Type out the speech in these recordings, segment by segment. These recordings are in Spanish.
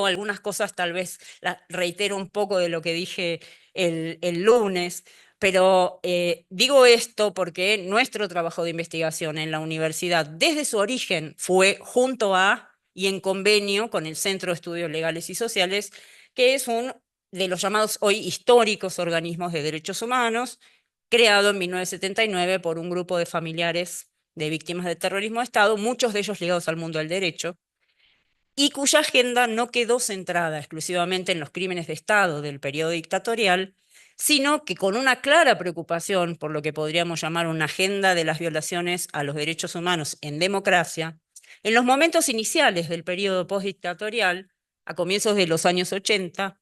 digo algunas cosas, tal vez reitero un poco de lo que dije el lunes, pero digo esto porque nuestro trabajo de investigación en la universidad, desde su origen, fue junto a y en convenio con el Centro de Estudios Legales y Sociales, que es un de los llamados hoy históricos organismos de derechos humanos, creado en 1979 por un grupo de familiares de víctimas de terrorismo de Estado, muchos de ellos ligados al mundo del derecho, y cuya agenda no quedó centrada exclusivamente en los crímenes de Estado del periodo dictatorial, sino que con una clara preocupación por lo que podríamos llamar una agenda de las violaciones a los derechos humanos en democracia, en los momentos iniciales del periodo postdictatorial, a comienzos de los años 80,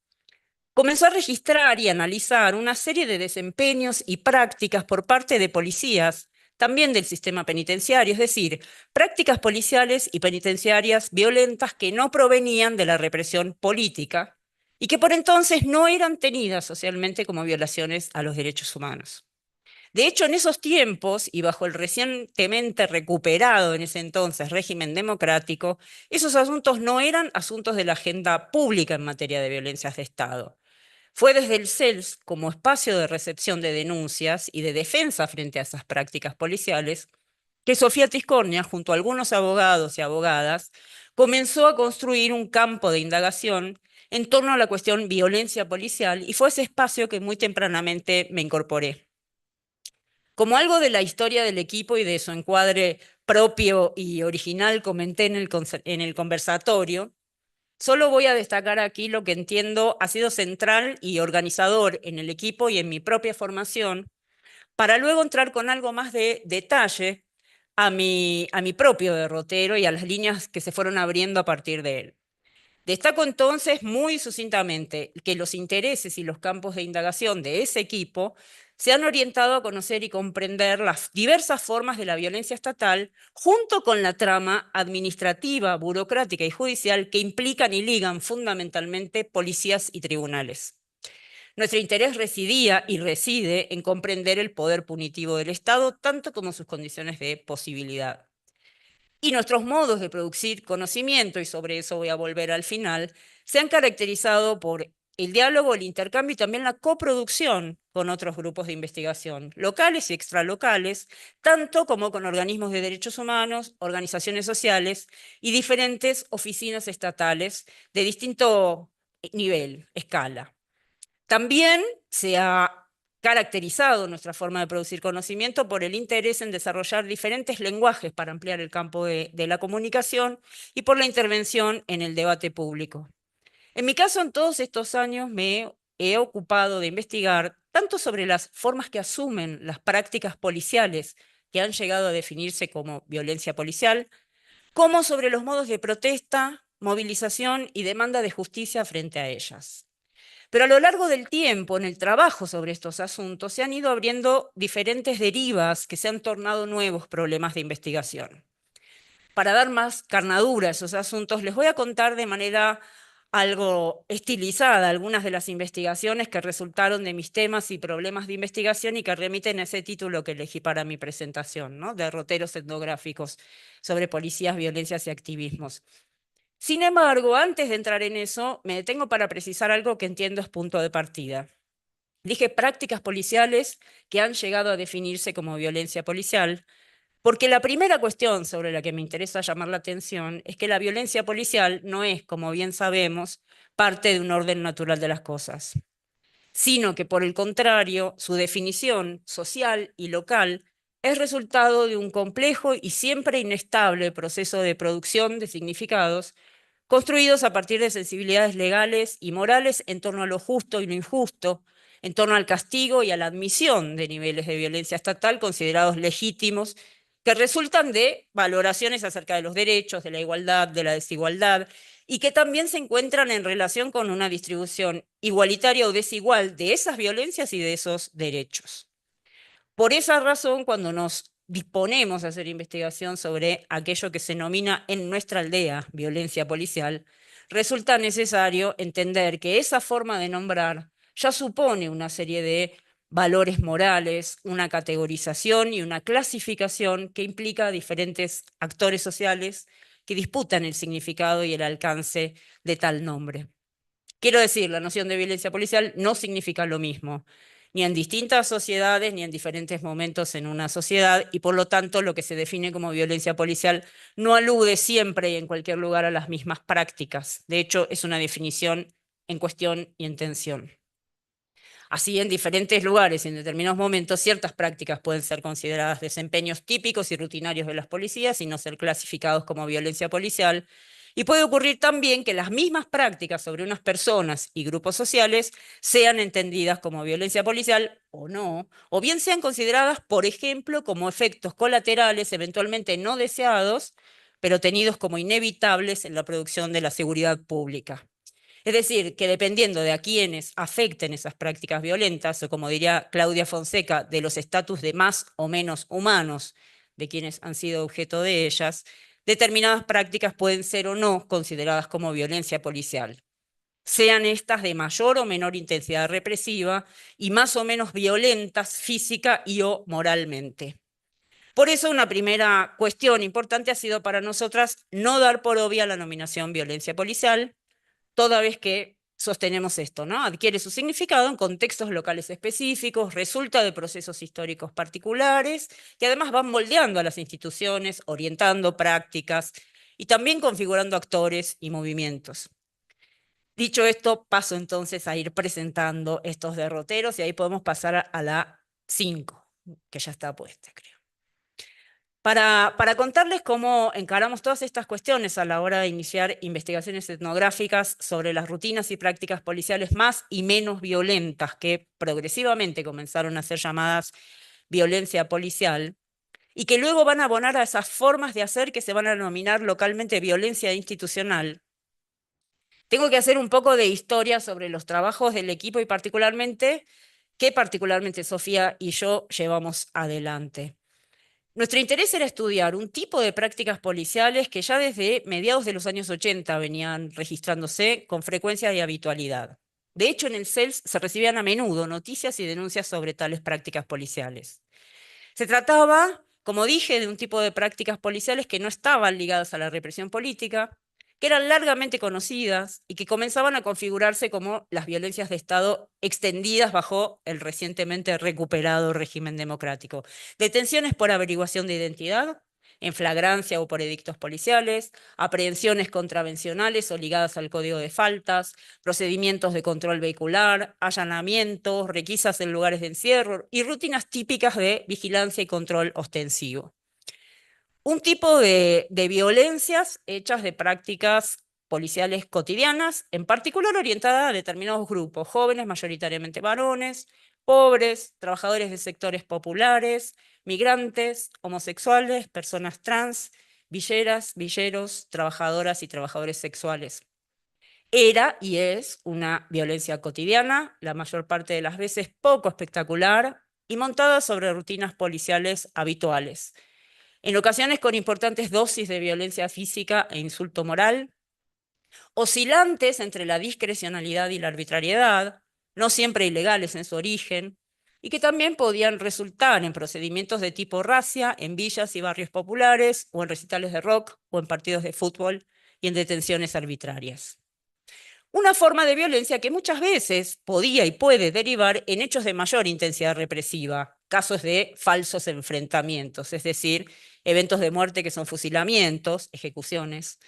comenzó a registrar y analizar una serie de desempeños y prácticas por parte de policías, también del sistema penitenciario, es decir, prácticas policiales y penitenciarias violentas que no provenían de la represión política y que por entonces no eran tenidas socialmente como violaciones a los derechos humanos. De hecho, en esos tiempos, y bajo el recientemente recuperado en ese entonces régimen democrático, esos asuntos no eran asuntos de la agenda pública en materia de violencias de Estado. Fue desde el CELS, como espacio de recepción de denuncias y de defensa frente a esas prácticas policiales, que Sofía Tiscornia, junto a algunos abogados y abogadas, comenzó a construir un campo de indagación en torno a la cuestión violencia policial, y fue ese espacio que muy tempranamente me incorporé. Como algo de la historia del equipo y de su encuadre propio y original comenté en el conversatorio, solo voy a destacar aquí lo que entiendo ha sido central y organizador en el equipo y en mi propia formación, para luego entrar con algo más de detalle a mi propio derrotero y a las líneas que se fueron abriendo a partir de él. Destaco entonces muy sucintamente que los intereses y los campos de indagación de ese equipo se han orientado a conocer y comprender las diversas formas de la violencia estatal, junto con la trama administrativa, burocrática y judicial que implican y ligan fundamentalmente policías y tribunales. Nuestro interés residía y reside en comprender el poder punitivo del Estado, tanto como sus condiciones de posibilidad. Y nuestros modos de producir conocimiento, y sobre eso voy a volver al final, se han caracterizado por el diálogo, el intercambio y también la coproducción con otros grupos de investigación, locales y extralocales, tanto como con organismos de derechos humanos, organizaciones sociales y diferentes oficinas estatales de distinto nivel, escala. También se ha caracterizado nuestra forma de producir conocimiento por el interés en desarrollar diferentes lenguajes para ampliar el campo de la comunicación y por la intervención en el debate público. En mi caso, en todos estos años me he ocupado de investigar tanto sobre las formas que asumen las prácticas policiales que han llegado a definirse como violencia policial, como sobre los modos de protesta, movilización y demanda de justicia frente a ellas. Pero a lo largo del tiempo, en el trabajo sobre estos asuntos, se han ido abriendo diferentes derivas que se han tornado nuevos problemas de investigación. Para dar más carnadura a esos asuntos, les voy a contar de manera algo estilizada algunas de las investigaciones que resultaron de mis temas y problemas de investigación y que remiten a ese título que elegí para mi presentación, ¿no? Derroteros etnográficos sobre policías, violencias y activismos. Sin embargo, antes de entrar en eso, me detengo para precisar algo que entiendo es punto de partida. Dije prácticas policiales que han llegado a definirse como violencia policial, porque la primera cuestión sobre la que me interesa llamar la atención es que la violencia policial no es, como bien sabemos, parte de un orden natural de las cosas, sino que por el contrario, su definición social y local es resultado de un complejo y siempre inestable proceso de producción de significados construidos a partir de sensibilidades legales y morales en torno a lo justo y lo injusto, en torno al castigo y a la admisión de niveles de violencia estatal considerados legítimos, que resultan de valoraciones acerca de los derechos, de la igualdad, de la desigualdad, y que también se encuentran en relación con una distribución igualitaria o desigual de esas violencias y de esos derechos. Por esa razón, cuando nos disponemos a hacer investigación sobre aquello que se denomina en nuestra aldea violencia policial, resulta necesario entender que esa forma de nombrar ya supone una serie de valores morales, una categorización y una clasificación que implica a diferentes actores sociales que disputan el significado y el alcance de tal nombre. Quiero decir, la noción de violencia policial no significa lo mismo, ni en distintas sociedades, ni en diferentes momentos en una sociedad, y por lo tanto lo que se define como violencia policial no alude siempre y en cualquier lugar a las mismas prácticas. De hecho, es una definición en cuestión y en tensión. Así, en diferentes lugares y en determinados momentos, ciertas prácticas pueden ser consideradas desempeños típicos y rutinarios de las policías y no ser clasificados como violencia policial. Y puede ocurrir también que las mismas prácticas sobre unas personas y grupos sociales sean entendidas como violencia policial o no, o bien sean consideradas, por ejemplo, como efectos colaterales eventualmente no deseados, pero tenidos como inevitables en la producción de la seguridad pública. Es decir, que dependiendo de a quienes afecten esas prácticas violentas, o como diría Claudia Fonseca, de los estatus de más o menos humanos de quienes han sido objeto de ellas, determinadas prácticas pueden ser o no consideradas como violencia policial, sean estas de mayor o menor intensidad represiva y más o menos violentas física y o moralmente. Por eso una primera cuestión importante ha sido para nosotras no dar por obvia la nominación violencia policial, toda vez que sostenemos esto, ¿no? Adquiere su significado en contextos locales específicos, resulta de procesos históricos particulares, que además van moldeando a las instituciones, orientando prácticas y también configurando actores y movimientos. Dicho esto, paso entonces a ir presentando estos derroteros y ahí podemos pasar a la 5, que ya está puesta, creo. Para contarles cómo encaramos todas estas cuestiones a la hora de iniciar investigaciones etnográficas sobre las rutinas y prácticas policiales más y menos violentas que progresivamente comenzaron a ser llamadas violencia policial y que luego van a abonar a esas formas de hacer que se van a denominar localmente violencia institucional. Tengo que hacer un poco de historia sobre los trabajos del equipo y particularmente Sofía y yo llevamos adelante. Nuestro interés era estudiar un tipo de prácticas policiales que ya desde mediados de los años 80 venían registrándose con frecuencia y habitualidad. De hecho, en el CELS se recibían a menudo noticias y denuncias sobre tales prácticas policiales. Se trataba, como dije, de un tipo de prácticas policiales que no estaban ligadas a la represión política, que eran largamente conocidas y que comenzaban a configurarse como las violencias de Estado extendidas bajo el recientemente recuperado régimen democrático. Detenciones por averiguación de identidad, en flagrancia o por edictos policiales, aprehensiones contravencionales o ligadas al código de faltas, procedimientos de control vehicular, allanamientos, requisas en lugares de encierro y rutinas típicas de vigilancia y control ostensivo. Un tipo de violencias hechas de prácticas policiales cotidianas, en particular orientada a determinados grupos, jóvenes, mayoritariamente varones, pobres, trabajadores de sectores populares, migrantes, homosexuales, personas trans, villeras, villeros, trabajadoras y trabajadores sexuales. Era y es una violencia cotidiana, la mayor parte de las veces poco espectacular y montada sobre rutinas policiales habituales, en ocasiones con importantes dosis de violencia física e insulto moral, oscilantes entre la discrecionalidad y la arbitrariedad, no siempre ilegales en su origen, y que también podían resultar en procedimientos de tipo racia en villas y barrios populares, o en recitales de rock, o en partidos de fútbol, y en detenciones arbitrarias. Una forma de violencia que muchas veces podía y puede derivar en hechos de mayor intensidad represiva, casos de falsos enfrentamientos, es decir, eventos de muerte que son fusilamientos, ejecuciones,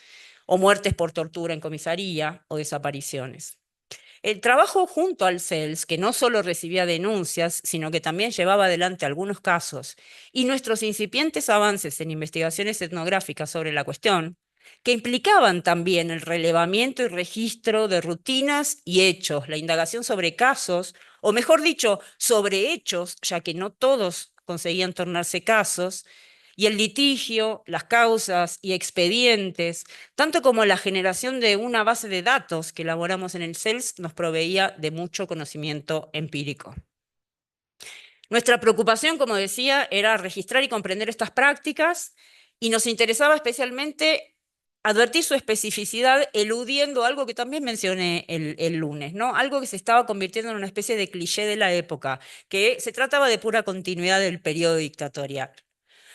o muertes por tortura en comisaría o desapariciones. El trabajo junto al CELS, que no solo recibía denuncias, sino que también llevaba adelante algunos casos, y nuestros incipientes avances en investigaciones etnográficas sobre la cuestión, que implicaban también el relevamiento y registro de rutinas y hechos, la indagación sobre casos, o mejor dicho, sobre hechos, ya que no todos conseguían tornarse casos, y el litigio, las causas y expedientes, tanto como la generación de una base de datos que elaboramos en el CELS, nos proveía de mucho conocimiento empírico. Nuestra preocupación, como decía, era registrar y comprender estas prácticas y nos interesaba especialmente advertir su especificidad, eludiendo algo que también mencioné el lunes, ¿no? Algo que se estaba convirtiendo en una especie de cliché de la época, que se trataba de pura continuidad del periodo dictatorial.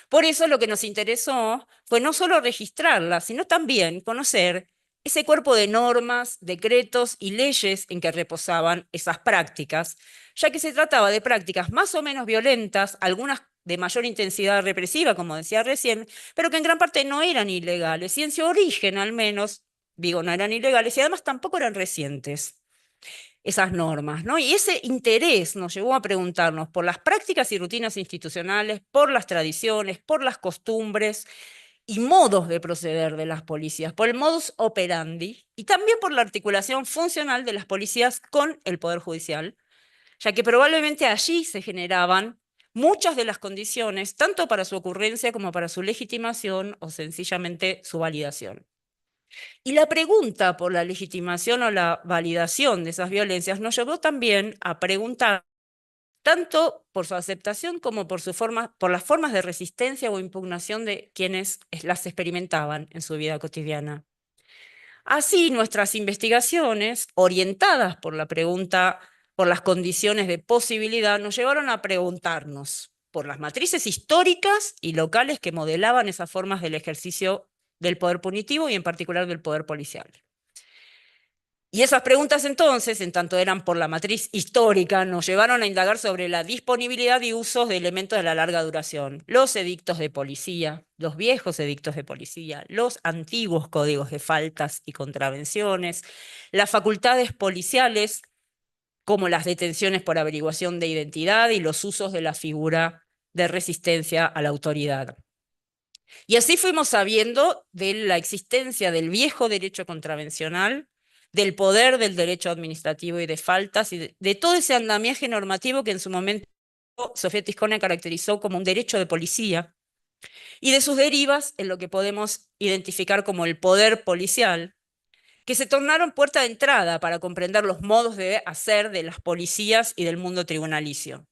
Por eso lo que nos interesó fue no solo registrarlas, sino también conocer ese cuerpo de normas, decretos y leyes en que reposaban esas prácticas, ya que se trataba de prácticas más o menos violentas, algunas de mayor intensidad represiva, como decía recién, pero que en gran parte no eran ilegales, y en su origen al menos, digo, no eran ilegales, y además tampoco eran recientes esas normas, ¿no? Y ese interés nos llevó a preguntarnos por las prácticas y rutinas institucionales, por las tradiciones, por las costumbres y modos de proceder de las policías, por el modus operandi y también por la articulación funcional de las policías con el Poder Judicial, ya que probablemente allí se generaban muchas de las condiciones, tanto para su ocurrencia como para su legitimación o sencillamente su validación. Y la pregunta por la legitimación o la validación de esas violencias nos llevó también a preguntar tanto por su aceptación como por las formas de resistencia o impugnación de quienes las experimentaban en su vida cotidiana. Así, nuestras investigaciones, orientadas por la pregunta, por las condiciones de posibilidad, nos llevaron a preguntarnos por las matrices históricas y locales que modelaban esas formas del ejercicio del poder punitivo y en particular del poder policial. Y esas preguntas entonces, en tanto eran por la matriz histórica, nos llevaron a indagar sobre la disponibilidad y usos de elementos de la larga duración, los edictos de policía, los viejos edictos de policía, los antiguos códigos de faltas y contravenciones, las facultades policiales, como las detenciones por averiguación de identidad y los usos de la figura de resistencia a la autoridad. Y así fuimos sabiendo de la existencia del viejo derecho contravencional, del poder del derecho administrativo y de faltas, y de todo ese andamiaje normativo que en su momento Sofía Tiscona caracterizó como un derecho de policía, y de sus derivas en lo que podemos identificar como el poder policial, que se tornaron puerta de entrada para comprender los modos de hacer de las policías y del mundo tribunalicio.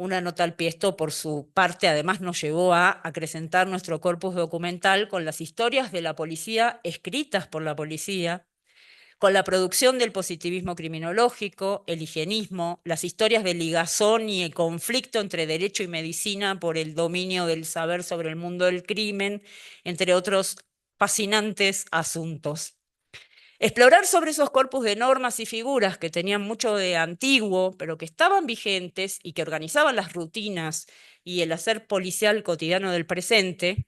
Una nota al pie, esto por su parte además nos llevó a acrecentar nuestro corpus documental con las historias de la policía escritas por la policía, con la producción del positivismo criminológico, el higienismo, las historias de ligazón y el conflicto entre derecho y medicina por el dominio del saber sobre el mundo del crimen, entre otros fascinantes asuntos. Explorar sobre esos corpus de normas y figuras que tenían mucho de antiguo, pero que estaban vigentes y que organizaban las rutinas y el hacer policial cotidiano del presente,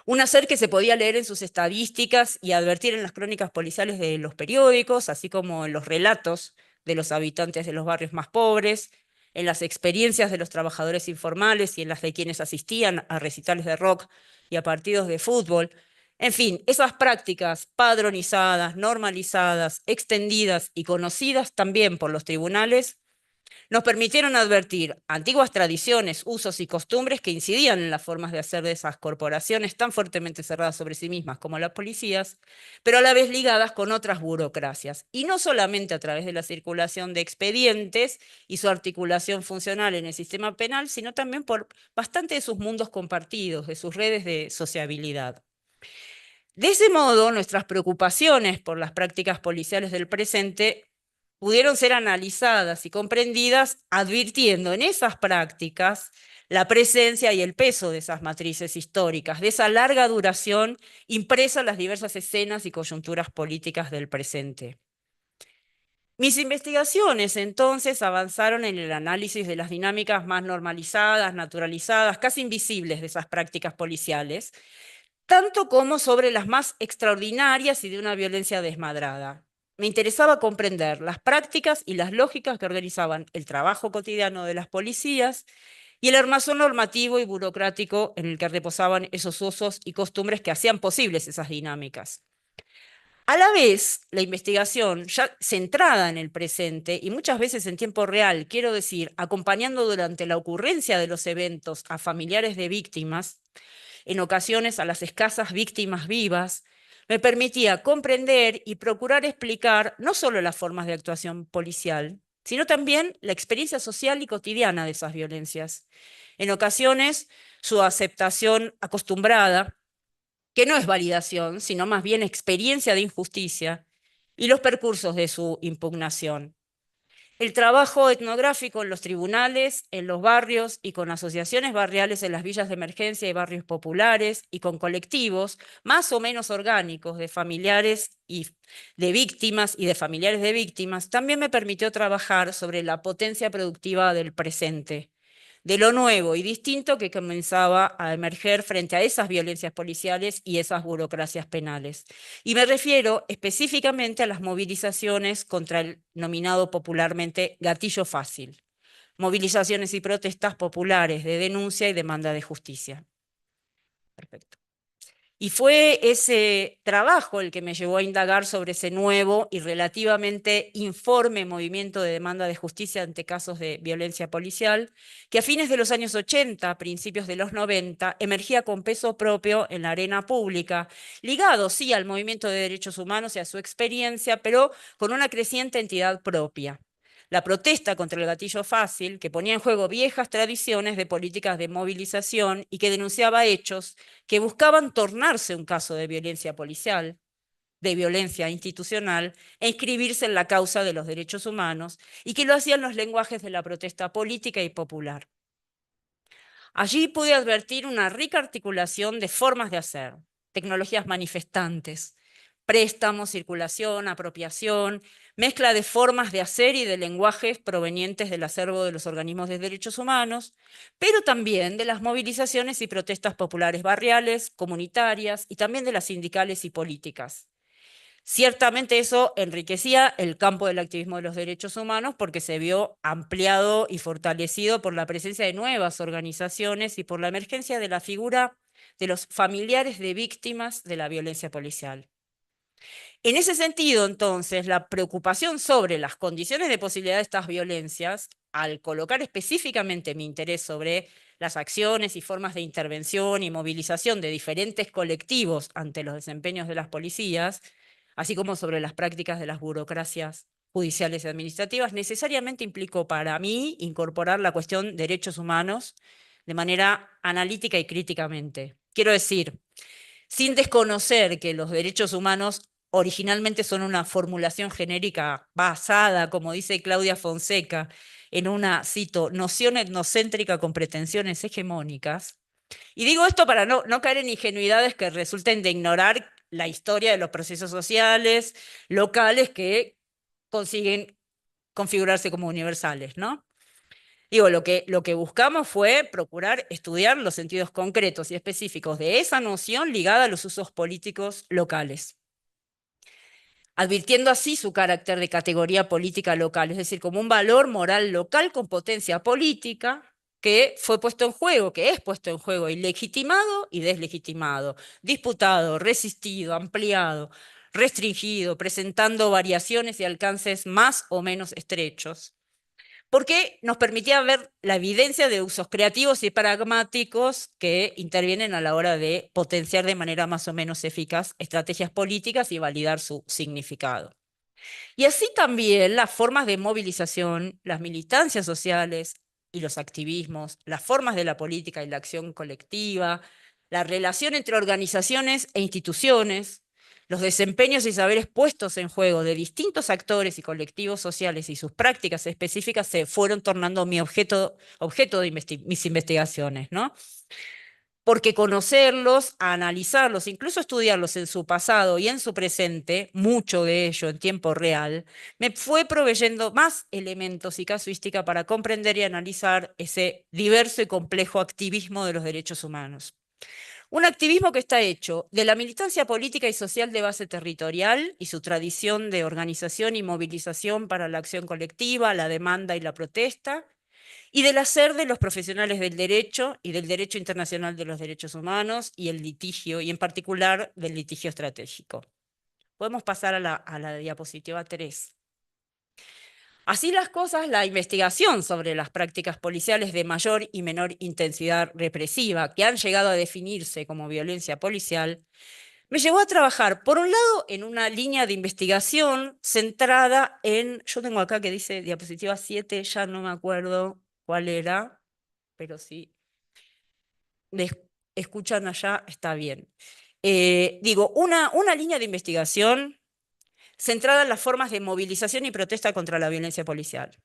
un hacer que se podía leer en sus estadísticas y advertir en las crónicas policiales de los periódicos, así como en los relatos de los habitantes de los barrios más pobres, en las experiencias de los trabajadores informales y en las de quienes asistían a recitales de rock y a partidos de fútbol. En fin, esas prácticas padronizadas, normalizadas, extendidas y conocidas también por los tribunales nos permitieron advertir antiguas tradiciones, usos y costumbres que incidían en las formas de hacer de esas corporaciones tan fuertemente cerradas sobre sí mismas como las policías, pero a la vez ligadas con otras burocracias. Y no solamente a través de la circulación de expedientes y su articulación funcional en el sistema penal, sino también por bastante de sus mundos compartidos, de sus redes de sociabilidad. De ese modo, nuestras preocupaciones por las prácticas policiales del presente pudieron ser analizadas y comprendidas advirtiendo en esas prácticas la presencia y el peso de esas matrices históricas, de esa larga duración impresa en las diversas escenas y coyunturas políticas del presente. Mis investigaciones entonces avanzaron en el análisis de las dinámicas más normalizadas, naturalizadas, casi invisibles de esas prácticas policiales, tanto como sobre las más extraordinarias y de una violencia desmadrada. Me interesaba comprender las prácticas y las lógicas que organizaban el trabajo cotidiano de las policías y el armazón normativo y burocrático en el que reposaban esos usos y costumbres que hacían posibles esas dinámicas. A la vez, la investigación, ya centrada en el presente y muchas veces en tiempo real, quiero decir, acompañando durante la ocurrencia de los eventos a familiares de víctimas, en ocasiones a las escasas víctimas vivas, me permitía comprender y procurar explicar no solo las formas de actuación policial, sino también la experiencia social y cotidiana de esas violencias. En ocasiones, su aceptación acostumbrada, que no es validación, sino más bien experiencia de injusticia, y los percursos de su impugnación. El trabajo etnográfico en los tribunales, en los barrios y con asociaciones barriales en las villas de emergencia y barrios populares y con colectivos más o menos orgánicos de familiares y de víctimas y de familiares de víctimas, también me permitió trabajar sobre la potencia productiva del presente, de lo nuevo y distinto que comenzaba a emerger frente a esas violencias policiales y esas burocracias penales. Y me refiero específicamente a las movilizaciones contra el nominado popularmente gatillo fácil, movilizaciones y protestas populares de denuncia y demanda de justicia. Perfecto. Y fue ese trabajo el que me llevó a indagar sobre ese nuevo y relativamente informe movimiento de demanda de justicia ante casos de violencia policial, que a fines de los años 80, principios de los 90, emergía con peso propio en la arena pública, ligado sí al movimiento de derechos humanos y a su experiencia, pero con una creciente entidad propia. La protesta contra el gatillo fácil, que ponía en juego viejas tradiciones de políticas de movilización y que denunciaba hechos que buscaban tornarse un caso de violencia policial, de violencia institucional, e inscribirse en la causa de los derechos humanos, y que lo hacían los lenguajes de la protesta política y popular. Allí pude advertir una rica articulación de formas de hacer, tecnologías manifestantes, préstamos, circulación, apropiación, mezcla de formas de hacer y de lenguajes provenientes del acervo de los organismos de derechos humanos, pero también de las movilizaciones y protestas populares barriales, comunitarias y también de las sindicales y políticas. Ciertamente eso enriquecía el campo del activismo de los derechos humanos porque se vio ampliado y fortalecido por la presencia de nuevas organizaciones y por la emergencia de la figura de los familiares de víctimas de la violencia policial. En ese sentido, entonces, la preocupación sobre las condiciones de posibilidad de estas violencias, al colocar específicamente mi interés sobre las acciones y formas de intervención y movilización de diferentes colectivos ante los desempeños de las policías, así como sobre las prácticas de las burocracias judiciales y administrativas, necesariamente implicó para mí incorporar la cuestión de derechos humanos de manera analítica y críticamente. Quiero decir, sin desconocer que los derechos humanos originalmente son una formulación genérica basada, como dice Claudia Fonseca, en una, cito, noción etnocéntrica con pretensiones hegemónicas. Y digo esto para no caer en ingenuidades que resulten de ignorar la historia de los procesos sociales locales que consiguen configurarse como universales, ¿no? Digo, lo que buscamos fue procurar estudiar los sentidos concretos y específicos de esa noción ligada a los usos políticos locales, advirtiendo así su carácter de categoría política local, es decir, como un valor moral local con potencia política que fue puesto en juego, que es puesto en juego y legitimado y deslegitimado, disputado, resistido, ampliado, restringido, presentando variaciones y alcances más o menos estrechos, porque nos permitía ver la evidencia de usos creativos y pragmáticos que intervienen a la hora de potenciar de manera más o menos eficaz estrategias políticas y validar su significado. Y así también las formas de movilización, las militancias sociales y los activismos, las formas de la política y la acción colectiva, la relación entre organizaciones e instituciones, los desempeños y saberes puestos en juego de distintos actores y colectivos sociales y sus prácticas específicas se fueron tornando mi objeto de mis investigaciones, ¿no? Porque conocerlos, analizarlos, incluso estudiarlos en su pasado y en su presente, mucho de ello en tiempo real, me fue proveyendo más elementos y casuística para comprender y analizar ese diverso y complejo activismo de los derechos humanos. Un activismo que está hecho de la militancia política y social de base territorial y su tradición de organización y movilización para la acción colectiva, la demanda y la protesta, y del hacer de los profesionales del derecho y del derecho internacional de los derechos humanos y el litigio, y en particular del litigio estratégico. Podemos pasar a la diapositiva 3. Así las cosas, la investigación sobre las prácticas policiales de mayor y menor intensidad represiva, que han llegado a definirse como violencia policial, me llevó a trabajar, por un lado, en una línea de investigación centrada en, yo tengo acá que dice diapositiva 7, ya no me acuerdo cuál era, pero sí, me escuchan allá, está bien. Digo, una línea de investigación centrada en las formas de movilización y protesta contra la violencia policial.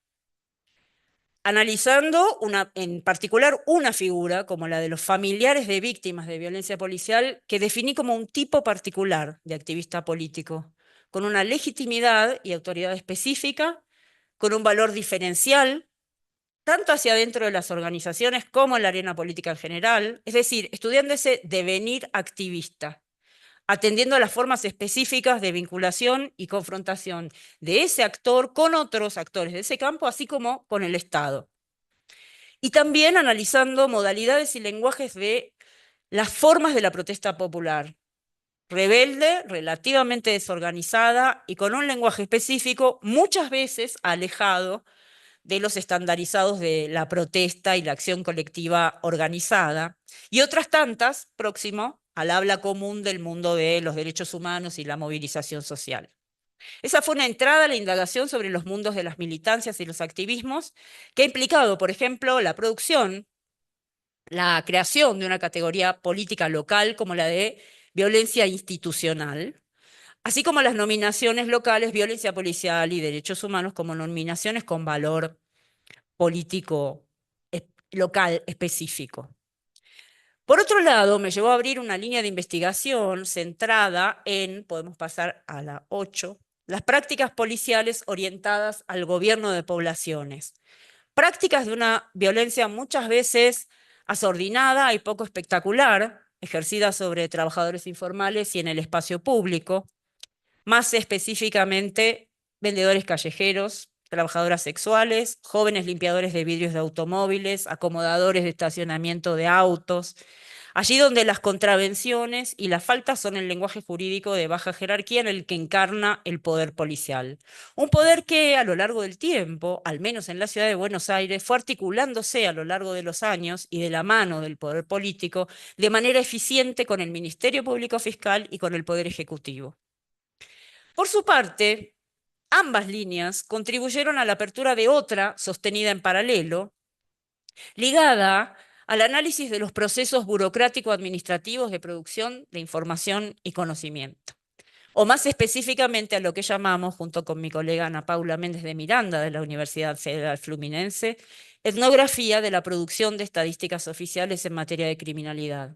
analizando en particular una figura, como la de los familiares de víctimas de violencia policial, que definí como un tipo particular de activista político, con una legitimidad y autoridad específica, con un valor diferencial, tanto hacia dentro de las organizaciones como en la arena política en general, es decir, estudiando ese devenir activista, atendiendo a las formas específicas de vinculación y confrontación de ese actor con otros actores de ese campo, así como con el Estado. Y también analizando modalidades y lenguajes de las formas de la protesta popular, rebelde, relativamente desorganizada y con un lenguaje específico, muchas veces alejado de los estandarizados de la protesta y la acción colectiva organizada, y otras tantas próximo al habla común del mundo de los derechos humanos y la movilización social. Esa fue una entrada a la indagación sobre los mundos de las militancias y los activismos, que ha implicado, por ejemplo, la producción, la creación de una categoría política local como la de violencia institucional, así como las nominaciones locales, violencia policial y derechos humanos como nominaciones con valor político local específico. Por otro lado, me llevó a abrir una línea de investigación centrada en, podemos pasar a la 8, las prácticas policiales orientadas al gobierno de poblaciones. Prácticas de una violencia muchas veces asordinada y poco espectacular, ejercida sobre trabajadores informales y en el espacio público, más específicamente vendedores callejeros, trabajadoras sexuales, jóvenes limpiadores de vidrios de automóviles, acomodadores de estacionamiento de autos, allí donde las contravenciones y las faltas son el lenguaje jurídico de baja jerarquía en el que encarna el poder policial. Un poder que a lo largo del tiempo, al menos en la ciudad de Buenos Aires, fue articulándose a lo largo de los años y de la mano del poder político de manera eficiente con el Ministerio Público Fiscal y con el Poder Ejecutivo. Por su parte, ambas líneas contribuyeron a la apertura de otra sostenida en paralelo, ligada al análisis de los procesos burocrático-administrativos de producción de información y conocimiento, o más específicamente a lo que llamamos, junto con mi colega Ana Paula Méndez de Miranda de la Universidad Federal Fluminense, etnografía de la producción de estadísticas oficiales en materia de criminalidad.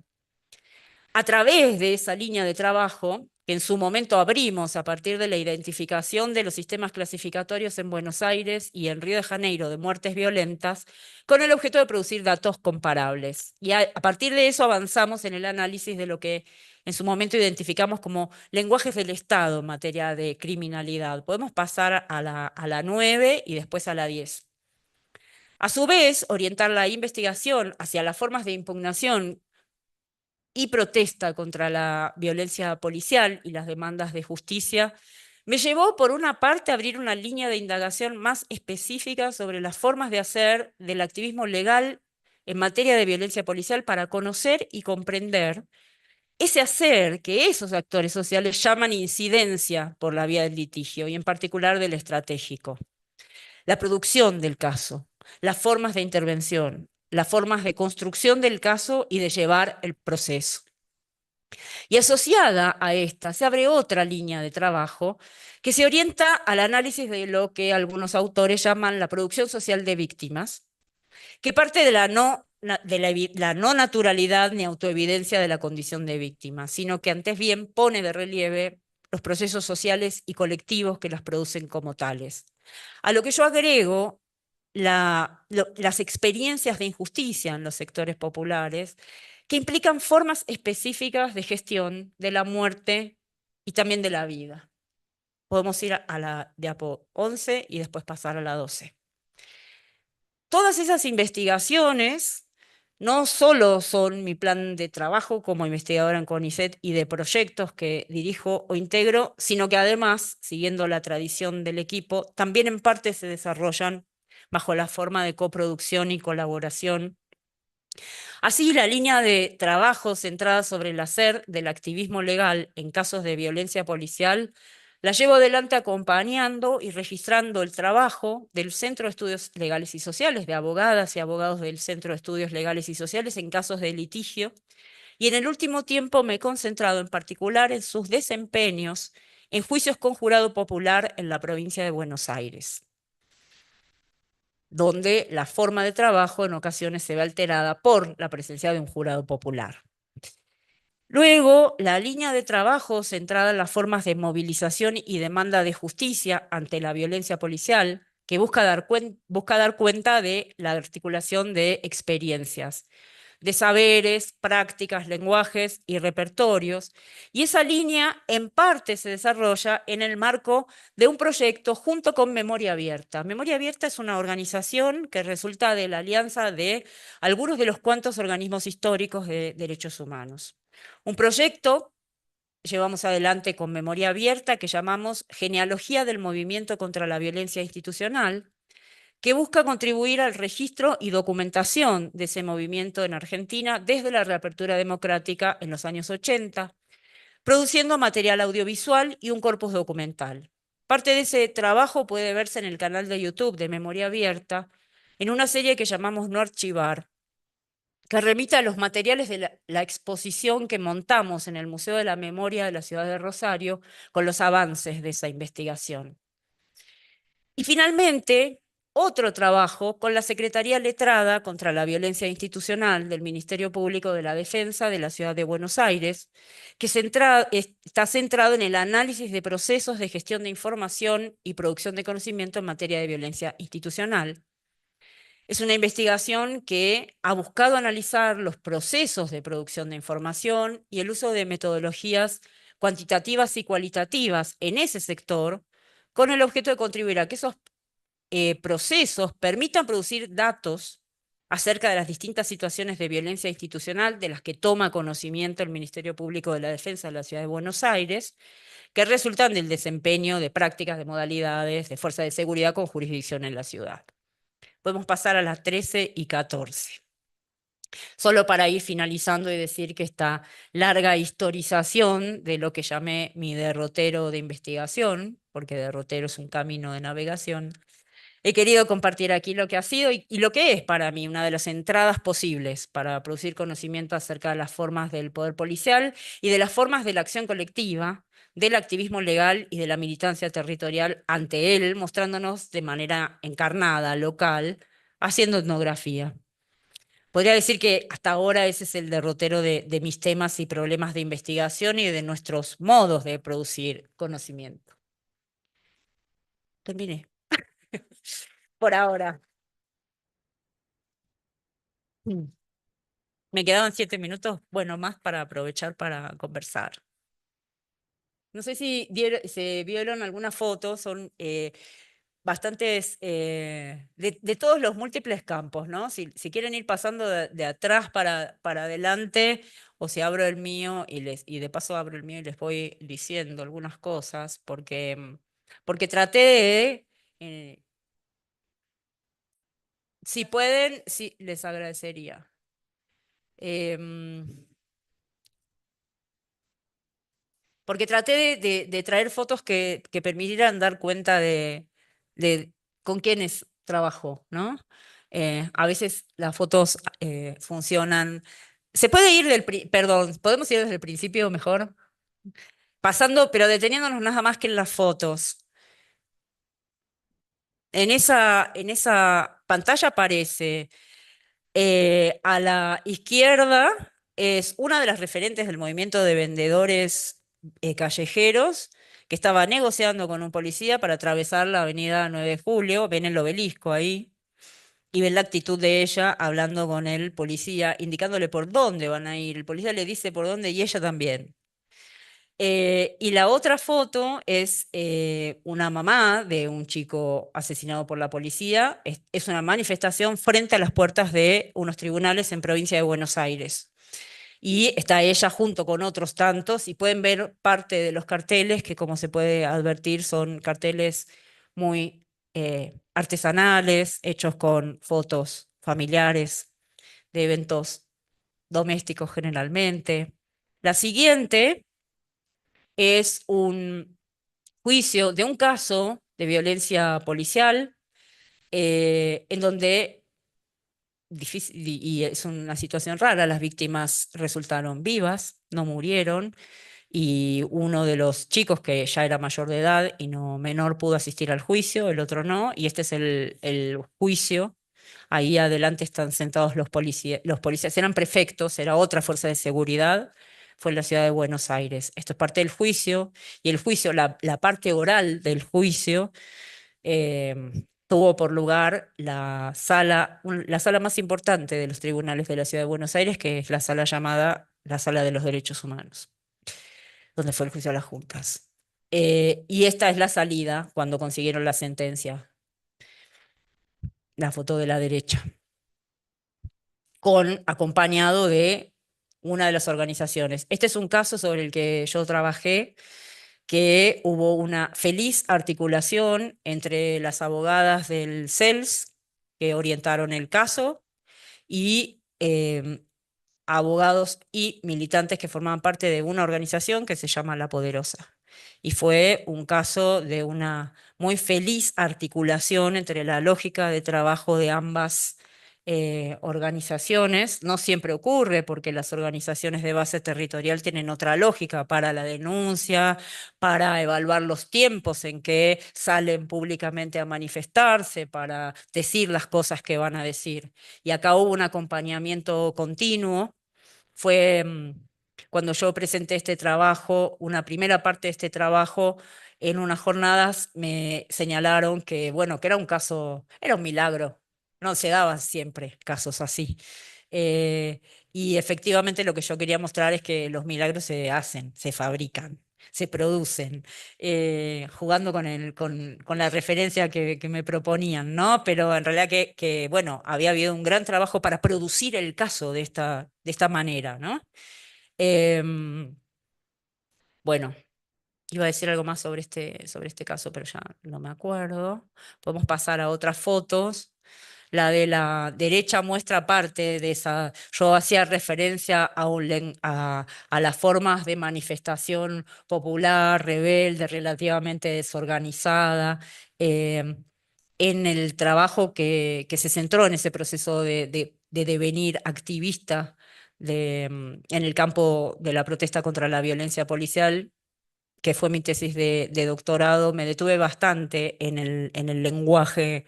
A través de esa línea de trabajo, que en su momento abrimos a partir de la identificación de los sistemas clasificatorios en Buenos Aires y en Río de Janeiro de muertes violentas, con el objeto de producir datos comparables. Y a partir de eso avanzamos en el análisis de lo que en su momento identificamos como lenguajes del Estado en materia de criminalidad. Podemos pasar a la 9 y después a la 10. A su vez, orientar la investigación hacia las formas de impugnación y protesta contra la violencia policial y las demandas de justicia, me llevó, por una parte, a abrir una línea de indagación más específica sobre las formas de hacer del activismo legal en materia de violencia policial para conocer y comprender ese hacer que esos actores sociales llaman incidencia por la vía del litigio y en particular del estratégico. La producción del caso, las formas de intervención, las formas de construcción del caso y de llevar el proceso. Y asociada a esta se abre otra línea de trabajo que se orienta al análisis de lo que algunos autores llaman la producción social de víctimas, que parte de la no naturalidad ni autoevidencia de la condición de víctima, sino que antes bien pone de relieve los procesos sociales y colectivos que las producen como tales. A lo que yo agrego las experiencias de injusticia en los sectores populares, que implican formas específicas de gestión de la muerte y también de la vida. Podemos ir a la diapo 11 y después pasar a la 12. Todas esas investigaciones no solo son mi plan de trabajo como investigadora en CONICET y de proyectos que dirijo o integro, sino que además, siguiendo la tradición del equipo, también en parte se desarrollan bajo la forma de coproducción y colaboración. Así, la línea de trabajo centrada sobre el hacer del activismo legal en casos de violencia policial la llevo adelante acompañando y registrando el trabajo del Centro de Estudios Legales y Sociales, de abogadas y abogados del Centro de Estudios Legales y Sociales en casos de litigio, y en el último tiempo me he concentrado en particular en sus desempeños en juicios con jurado popular en la provincia de Buenos Aires. donde la forma de trabajo en ocasiones se ve alterada por la presencia de un jurado popular. Luego, la línea de trabajo centrada en las formas de movilización y demanda de justicia ante la violencia policial, que busca dar cuenta de la articulación de experiencias, de saberes, prácticas, lenguajes y repertorios. Y esa línea en parte se desarrolla en el marco de un proyecto junto con Memoria Abierta. Memoria Abierta es una organización que resulta de la alianza de algunos de los cuantos organismos históricos de derechos humanos. Un proyecto llevamos adelante con Memoria Abierta que llamamos Genealogía del Movimiento contra la Violencia Institucional, que busca contribuir al registro y documentación de ese movimiento en Argentina desde la reapertura democrática en los años 80, produciendo material audiovisual y un corpus documental. Parte de ese trabajo puede verse en el canal de YouTube de Memoria Abierta, en una serie que llamamos No Archivar, que remite a los materiales de la exposición que montamos en el Museo de la Memoria de la ciudad de Rosario con los avances de esa investigación. Y finalmente, otro trabajo con la Secretaría Letrada contra la Violencia Institucional del Ministerio Público de la Defensa de la Ciudad de Buenos Aires, que está centrado en el análisis de procesos de gestión de información y producción de conocimiento en materia de violencia institucional. Es una investigación que ha buscado analizar los procesos de producción de información y el uso de metodologías cuantitativas y cualitativas en ese sector, con el objeto de contribuir a que esos procesos permitan producir datos acerca de las distintas situaciones de violencia institucional de las que toma conocimiento el Ministerio Público de la Defensa de la Ciudad de Buenos Aires, que resultan del desempeño de prácticas, de modalidades, de fuerzas de seguridad con jurisdicción en la ciudad. Podemos pasar a las 13 y 14. Solo para ir finalizando y decir que esta larga historización de lo que llamé mi derrotero de investigación, porque derrotero es un camino de navegación, he querido compartir aquí lo que ha sido y lo que es para mí una de las entradas posibles para producir conocimiento acerca de las formas del poder policial y de las formas de la acción colectiva, del activismo legal y de la militancia territorial ante él, mostrándonos de manera encarnada, local, haciendo etnografía. Podría decir que hasta ahora ese es el derrotero de mis temas y problemas de investigación y de nuestros modos de producir conocimiento. Terminé. Por ahora. Mm. Me quedaban 7 minutos, bueno, más para aprovechar para conversar. No sé si se vieron algunas fotos, son bastantes de todos los múltiples campos, ¿no? Si quieren ir pasando de atrás para adelante, o si abro el mío y de paso abro el mío y les voy diciendo algunas cosas, porque traté de, si pueden, sí, les agradecería. Em, Porque traté de traer fotos que permitieran dar cuenta de con quiénes trabajo, ¿no? A veces las fotos funcionan. Se puede ir perdón, podemos ir desde el principio mejor, pasando, pero deteniéndonos nada más que en las fotos. En esa pantalla aparece a la izquierda es una de las referentes del movimiento de vendedores callejeros que estaba negociando con un policía para atravesar la avenida 9 de Julio, ven el obelisco ahí, y ven la actitud de ella hablando con el policía, indicándole por dónde van a ir. El policía le dice por dónde y ella también. Y la otra foto es una mamá de un chico asesinado por la policía. Es una manifestación frente a las puertas de unos tribunales en provincia de Buenos Aires. Y está ella junto con otros tantos y pueden ver parte de los carteles que, como se puede advertir, son carteles muy artesanales, hechos con fotos familiares de eventos domésticos generalmente. La siguiente es un juicio de un caso de violencia policial en donde, y es una situación rara, las víctimas resultaron vivas, no murieron, y uno de los chicos que ya era mayor de edad y no menor pudo asistir al juicio, el otro no, y este es el juicio. Ahí adelante están sentados los policías eran prefectos, era otra fuerza de seguridad, fue en la ciudad de Buenos Aires. Esto es parte del juicio, y el juicio, la parte oral del juicio, eh, tuvo por lugar la sala más importante de los tribunales de la ciudad de Buenos Aires, que es la sala llamada la Sala de los Derechos Humanos, donde fue el juicio a las juntas. Y esta es la salida cuando consiguieron la sentencia, la foto de la derecha, acompañado de una de las organizaciones. Este es un caso sobre el que yo trabajé, que hubo una feliz articulación entre las abogadas del CELS que orientaron el caso y abogados y militantes que formaban parte de una organización que se llama La Poderosa. Y fue un caso de una muy feliz articulación entre la lógica de trabajo de ambas organizaciones. No siempre ocurre porque las organizaciones de base territorial tienen otra lógica para la denuncia, para evaluar los tiempos en que salen públicamente a manifestarse, para decir las cosas que van a decir. Y acá hubo un acompañamiento continuo. Fue cuando yo presenté este trabajo, una primera parte de este trabajo, en unas jornadas me señalaron que, bueno, que era un caso, era un milagro. No se daban siempre casos así. Eh, y efectivamente lo que yo quería mostrar es que los milagros se hacen, se fabrican, se producen, jugando con la referencia que me proponían, ¿no? Pero en realidad bueno, había habido un gran trabajo para producir el caso de esta manera, ¿no? Em, bueno, iba a decir algo más sobre este caso, pero ya no me acuerdo. Podemos pasar a otras fotos. La de la derecha muestra parte de esa. Yo hacía referencia a las formas de manifestación popular, rebelde, relativamente desorganizada, en el trabajo que se centró en ese proceso de devenir activista en el campo de la protesta contra la violencia policial, que fue mi tesis de doctorado. Me detuve bastante en el lenguaje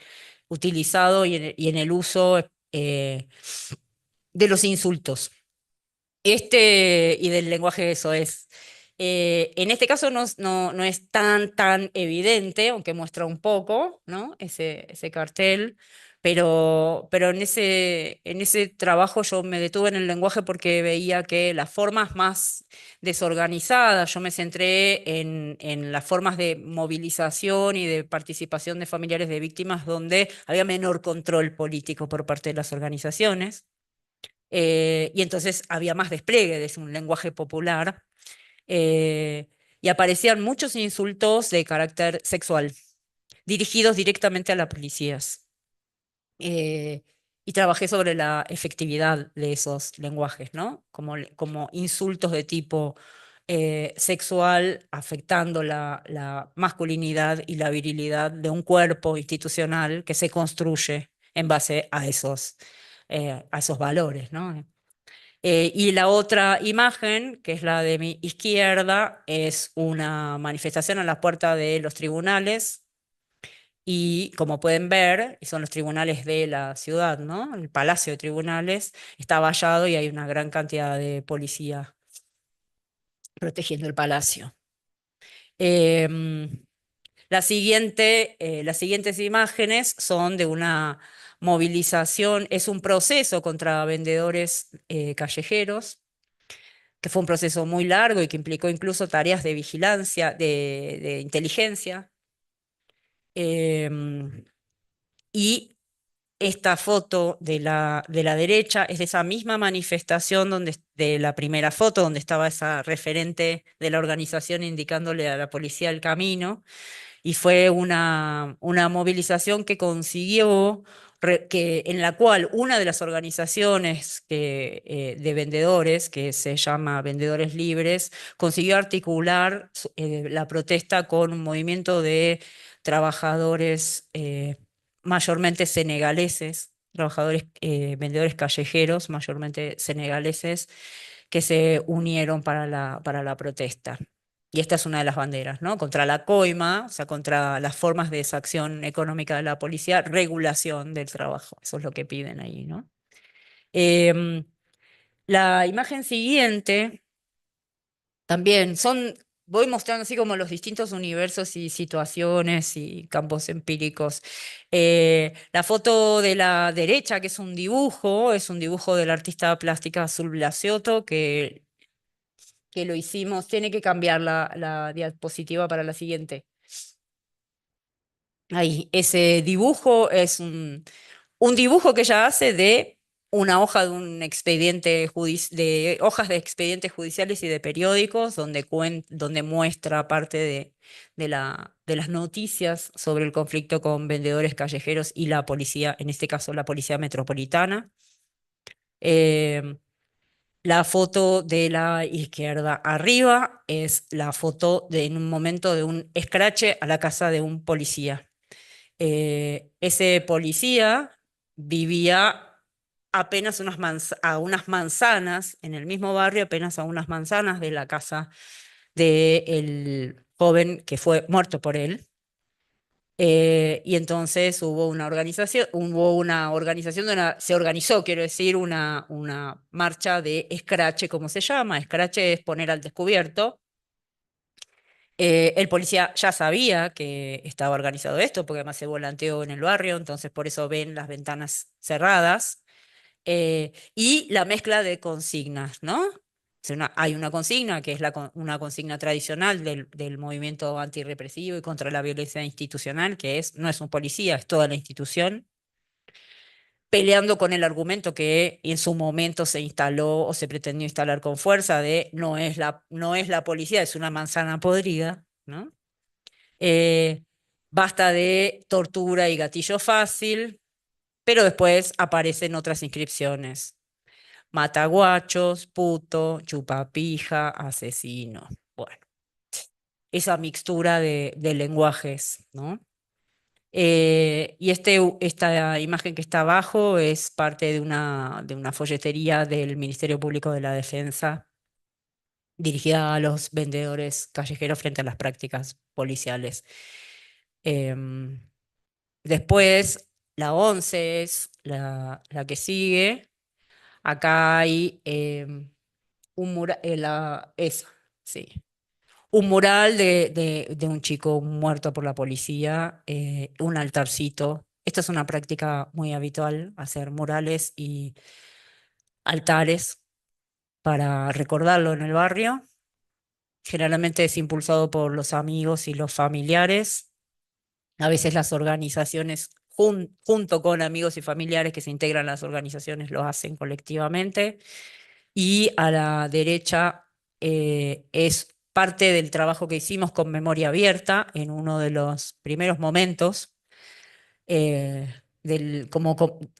utilizado y en el uso de los insultos. Y del lenguaje eso es. En este caso no es tan evidente, aunque muestra un poco, ¿no? Ese cartel, pero en ese trabajo yo me detuve en el lenguaje porque veía que las formas más desorganizadas, yo me centré en las formas de movilización y de participación de familiares de víctimas donde había menor control político por parte de las organizaciones. Y entonces había más despliegue de un lenguaje popular, eh, y aparecían muchos insultos de carácter sexual dirigidos directamente a las policías. Eh, y trabajé sobre la efectividad de esos lenguajes, ¿no? Como insultos de tipo sexual, afectando la masculinidad y la virilidad de un cuerpo institucional que se construye en base a esos valores, ¿no? Y la otra imagen, que es la de mi izquierda, es una manifestación a la puerta de los tribunales. Y como pueden ver, y son los tribunales de la ciudad, ¿no? El Palacio de Tribunales está vallado y hay una gran cantidad de policía protegiendo el palacio. Em, las siguientes imágenes son de una movilización, es un proceso contra vendedores callejeros, que fue un proceso muy largo y que implicó incluso tareas de vigilancia, de inteligencia. Em, y esta foto de la derecha es de esa misma manifestación de la primera foto, donde estaba esa referente de la organización indicándole a la policía el camino. Y fue una movilización que consiguió, en la cual una de las organizaciones de vendedores, que se llama Vendedores Libres, consiguió articular la protesta con un movimiento de trabajadores mayormente senegaleses, vendedores callejeros, mayormente senegaleses, que se unieron para la protesta. Y esta es una de las banderas, ¿no? Contra la coima, o sea, contra las formas de desacción económica de la policía, regulación del trabajo. Eso es lo que piden ahí, ¿no? Em, la imagen siguiente también voy mostrando así como los distintos universos y situaciones y campos empíricos. La foto de la derecha, que es un dibujo de la artista plástica Azul Blasioto, que lo hicimos. Tiene que cambiar la diapositiva para la siguiente. Ahí, ese dibujo es un dibujo que ella hace de una hoja de un de hojas de expedientes judiciales y de periódicos, donde muestra parte de las noticias sobre el conflicto con vendedores callejeros y la policía, en este caso la policía metropolitana. Em, la foto de la izquierda arriba es la foto en un momento de un escrache a la casa de un policía. Ese policía vivía apenas a unas manzanas, en el mismo barrio, apenas a unas manzanas de la casa del joven que fue muerto por él. Y entonces hubo una organización, se organizó, quiero decir, una marcha de escrache, como se llama. Escrache es poner al descubierto. El policía ya sabía que estaba organizado esto, porque además se volanteó en el barrio, entonces por eso ven las ventanas cerradas. Y la mezcla de consignas, ¿no? Hay una consigna que es una consigna tradicional del movimiento antirrepresivo y contra la violencia institucional, que no es un policía, es toda la institución, peleando con el argumento que en su momento se instaló o se pretendió instalar con fuerza de no es la policía, es una manzana podrida, ¿no? Eh, Basta de tortura y gatillo fácil, pero después aparecen otras inscripciones. Mataguachos, puto, chupapija, asesino. Bueno, esa mixtura de lenguajes, ¿no? Y esta imagen que está abajo es parte de una folletería del Ministerio Público de la Defensa dirigida a los vendedores callejeros frente a las prácticas policiales. Em, Después, la 11 es la que sigue. Acá hay un mural, sí, un mural de un chico muerto por la policía, un altarcito. Esta es una práctica muy habitual, hacer murales y altares para recordarlo en el barrio. Generalmente es impulsado por los amigos y los familiares. A veces las organizaciones, junto con amigos y familiares que se integran a las organizaciones, lo hacen colectivamente. Y a la derecha es parte del trabajo que hicimos con Memoria Abierta en uno de los primeros momentos,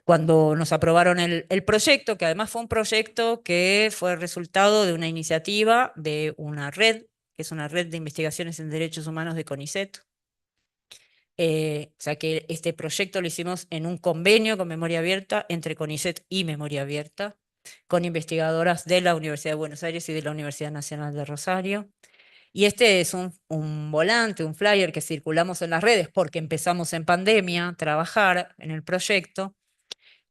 cuando nos aprobaron el proyecto, que además fue un proyecto que fue resultado de una iniciativa de una red, que es una red de investigaciones en derechos humanos de CONICET. O sea que este proyecto lo hicimos en un convenio con Memoria Abierta, entre CONICET y Memoria Abierta, con investigadoras de la Universidad de Buenos Aires y de la Universidad Nacional de Rosario. Y este es un volante, un flyer que circulamos en las redes porque empezamos en pandemia a trabajar en el proyecto.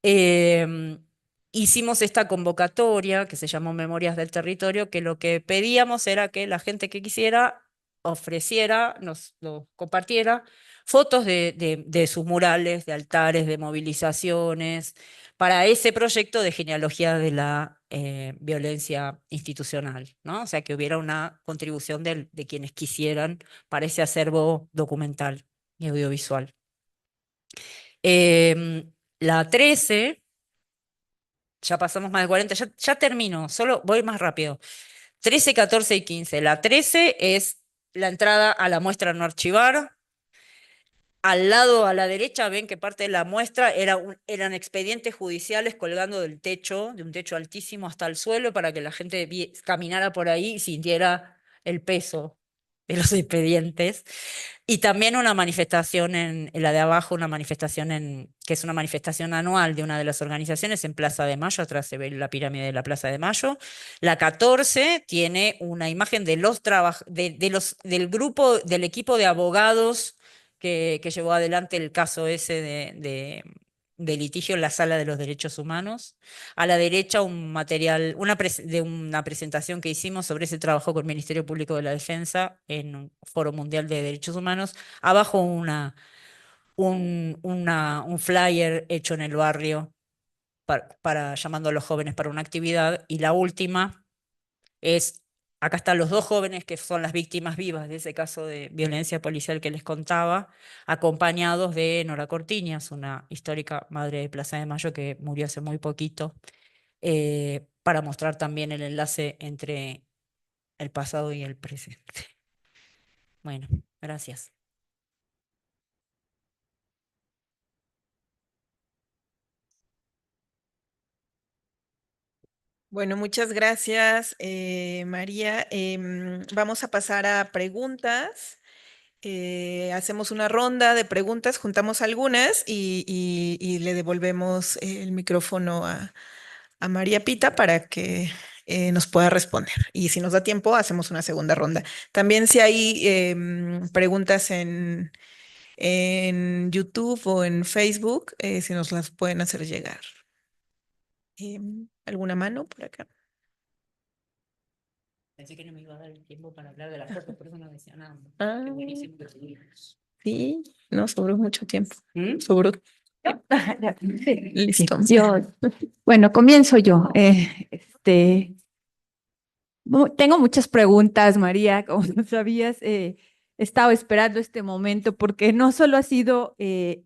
Em, Hicimos esta convocatoria que se llamó Memorias del Territorio, que lo que pedíamos era que la gente que quisiera ofreciera, nos compartiera fotos de sus murales, de altares, de movilizaciones, para ese proyecto de genealogía de la violencia institucional, ¿no? O sea, que hubiera una contribución de quienes quisieran para ese acervo documental y audiovisual. La 13, ya pasamos más de 40, ya termino, solo voy más rápido. 13, 14 y 15. La 13 es la entrada a la muestra no archivar. Al lado, a la derecha, ven que parte de la muestra eran expedientes judiciales colgando del techo, de un techo altísimo hasta el suelo, para que la gente caminara por ahí y sintiera el peso de los expedientes. Y también una manifestación en la de abajo, una manifestación que es una manifestación anual de una de las organizaciones en Plaza de Mayo, atrás se ve la pirámide de la Plaza de Mayo. La 14 tiene una imagen de del grupo, del equipo de abogados que llevó adelante el caso ese de litigio en la Sala de los Derechos Humanos. A la derecha un material, de una presentación que hicimos sobre ese trabajo con el Ministerio Público de la Defensa en un Foro Mundial de Derechos Humanos. Abajo un flyer hecho en el barrio llamando a los jóvenes para una actividad. Y la última es, acá están los dos jóvenes que son las víctimas vivas de ese caso de violencia policial que les contaba, acompañados de Nora Cortiñas, una histórica madre de Plaza de Mayo que murió hace muy poquito, para mostrar también el enlace entre el pasado y el presente. Bueno, gracias. Bueno, muchas gracias, María. Vamos a pasar a preguntas. Hacemos una ronda de preguntas, juntamos algunas y le devolvemos el micrófono a María Pita para que nos pueda responder. Y si nos da tiempo, hacemos una segunda ronda. También si hay preguntas en YouTube o en Facebook, si nos las pueden hacer llegar. ¿Alguna mano por acá? Pensé que no me iba a dar el tiempo para hablar de las fotos, por eso no decía nada. Ah, Qué buenísimo que tuvimos. sí, no sobró mucho tiempo. ¿Mm? Sobró. Sí. Listo. Bueno, comienzo yo. Tengo muchas preguntas, María, como tú sabías. He estado esperando este momento porque no solo ha sido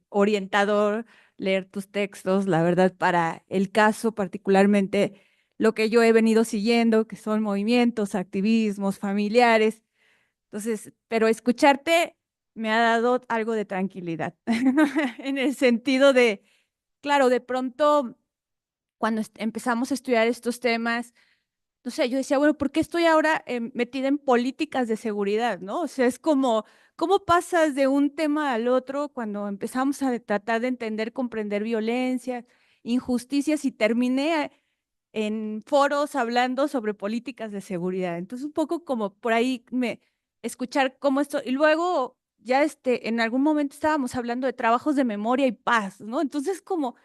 orientador leer tus textos, la verdad, para el caso, particularmente lo que yo he venido siguiendo, que son movimientos, activismos, familiares. Entonces, pero escucharte me ha dado algo de tranquilidad, en el sentido de, claro, de pronto, cuando empezamos a estudiar estos temas, no sé, yo decía, bueno, ¿por qué estoy ahora metida en políticas de seguridad, no? O sea, es como, ¿cómo pasas de un tema al otro cuando empezamos a tratar de entender, comprender violencia, injusticias y terminé en foros hablando sobre políticas de seguridad? Entonces, un poco como por ahí escuchar cómo esto, y luego ya en algún momento estábamos hablando de trabajos de memoria y paz, ¿no? Entonces, como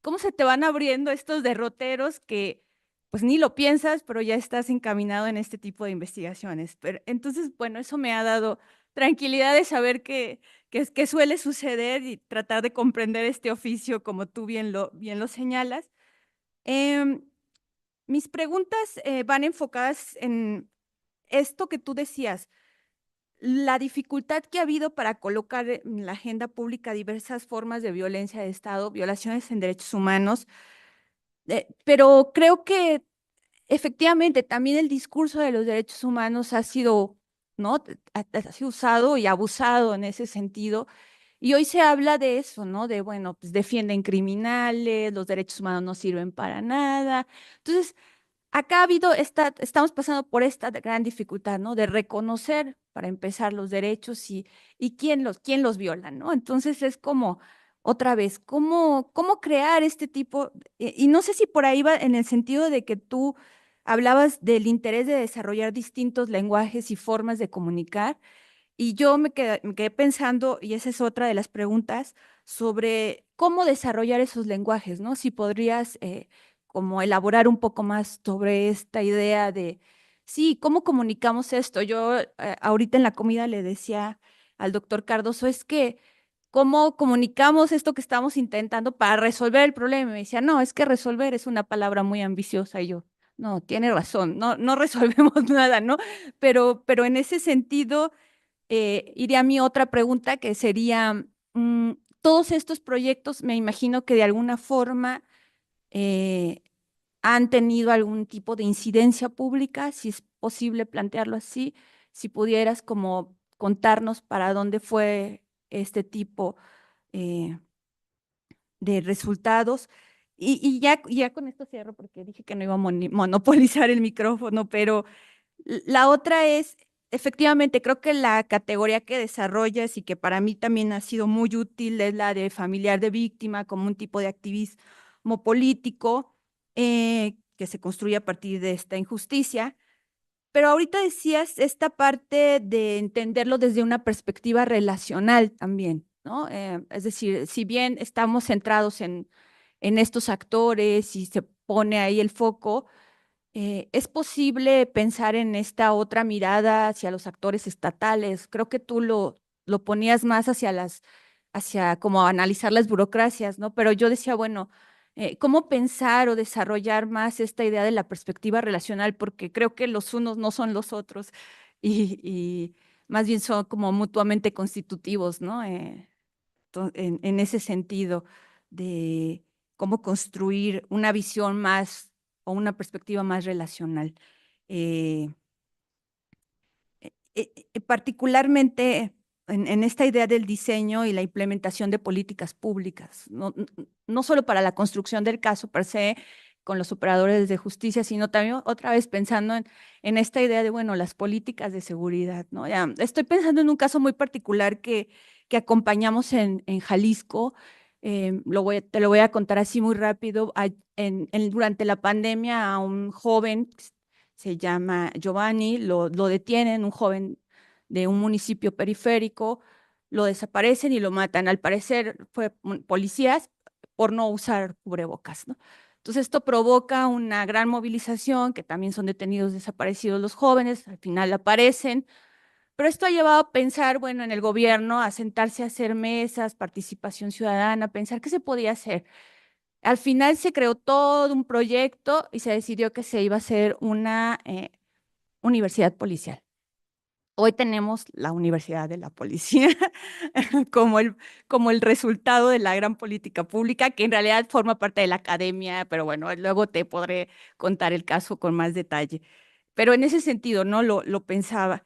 cómo se te van abriendo estos derroteros que pues ni lo piensas, pero ya estás encaminado en este tipo de investigaciones. Pero, entonces, bueno, eso me ha dado tranquilidad de saber que suele suceder y tratar de comprender este oficio como tú bien lo señalas. Em, Mis preguntas van enfocadas en esto que tú decías, la dificultad que ha habido para colocar en la agenda pública diversas formas de violencia de Estado, violaciones en derechos humanos, pero creo que efectivamente también el discurso de los derechos humanos ha sido, ¿no? Ha sido usado y abusado en ese sentido. Y hoy se habla de eso, ¿no? De, bueno, pues defienden criminales, los derechos humanos no sirven para nada. Entonces, acá ha habido estamos pasando por esta gran dificultad, ¿no? De reconocer, para empezar, los derechos y quién los viola, ¿no? Entonces es como, otra vez, cómo crear este tipo, y no sé si por ahí va en el sentido de que tú hablabas del interés de desarrollar distintos lenguajes y formas de comunicar, y yo me quedé pensando, y esa es otra de las preguntas, sobre cómo desarrollar esos lenguajes, ¿no? Si podrías como elaborar un poco más sobre esta idea de, sí, ¿cómo comunicamos esto? Yo ahorita en la comida le decía al doctor Cardoso, es que, ¿cómo comunicamos esto que estamos intentando para resolver el problema? Y me decía, no, es que resolver es una palabra muy ambiciosa. Y yo, no, tiene razón, no resolvemos nada, ¿no? Pero en ese sentido iría a mi otra pregunta, que sería, todos estos proyectos, me imagino que de alguna forma eh, han tenido algún tipo de incidencia pública, si es posible plantearlo así, si pudieras como contarnos para dónde fue este tipo eh, de resultados. Y ya con esto cierro porque dije que no iba a monopolizar el micrófono, pero la otra es, efectivamente, creo que la categoría que desarrollas y que para mí también ha sido muy útil es la de familiar de víctima como un tipo de activismo político que se construye a partir de esta injusticia. Pero ahorita decías esta parte de entenderlo desde una perspectiva relacional también, ¿no? Es decir, si bien estamos centrados en estos actores y se pone ahí el foco, es posible pensar en esta otra mirada hacia los actores estatales. Creo que tú lo ponías más hacia como analizar las burocracias, ¿no? Pero yo decía, bueno, ¿cómo pensar o desarrollar más esta idea de la perspectiva relacional? Porque creo que los unos no son los otros y más bien son como mutuamente constitutivos, ¿no? En ese sentido de cómo construir una visión más o una perspectiva más relacional. Eh, Particularmente en esta idea del diseño y la implementación de políticas públicas, no solo para la construcción del caso per se con los operadores de justicia, sino también otra vez pensando en esta idea de, bueno, las políticas de seguridad, ¿no? Ya, estoy pensando en un caso muy particular que acompañamos en Jalisco. Te lo voy a contar así muy rápido. Durante la pandemia a un joven se llama Giovanni, lo detienen, un joven de un municipio periférico, lo desaparecen y lo matan. Al parecer fue policías por no usar cubrebocas, ¿no? Entonces esto provoca una gran movilización, que también son detenidos desaparecidos los jóvenes, al final aparecen, pero esto ha llevado a pensar, bueno, en el gobierno, a sentarse a hacer mesas, participación ciudadana, pensar qué se podía hacer. Al final se creó todo un proyecto y se decidió que se iba a hacer una universidad policial. Hoy tenemos la Universidad de la Policía como el resultado de la gran política pública, que en realidad forma parte de la academia, pero bueno, luego te podré contar el caso con más detalle. Pero en ese sentido, ¿no? Lo pensaba.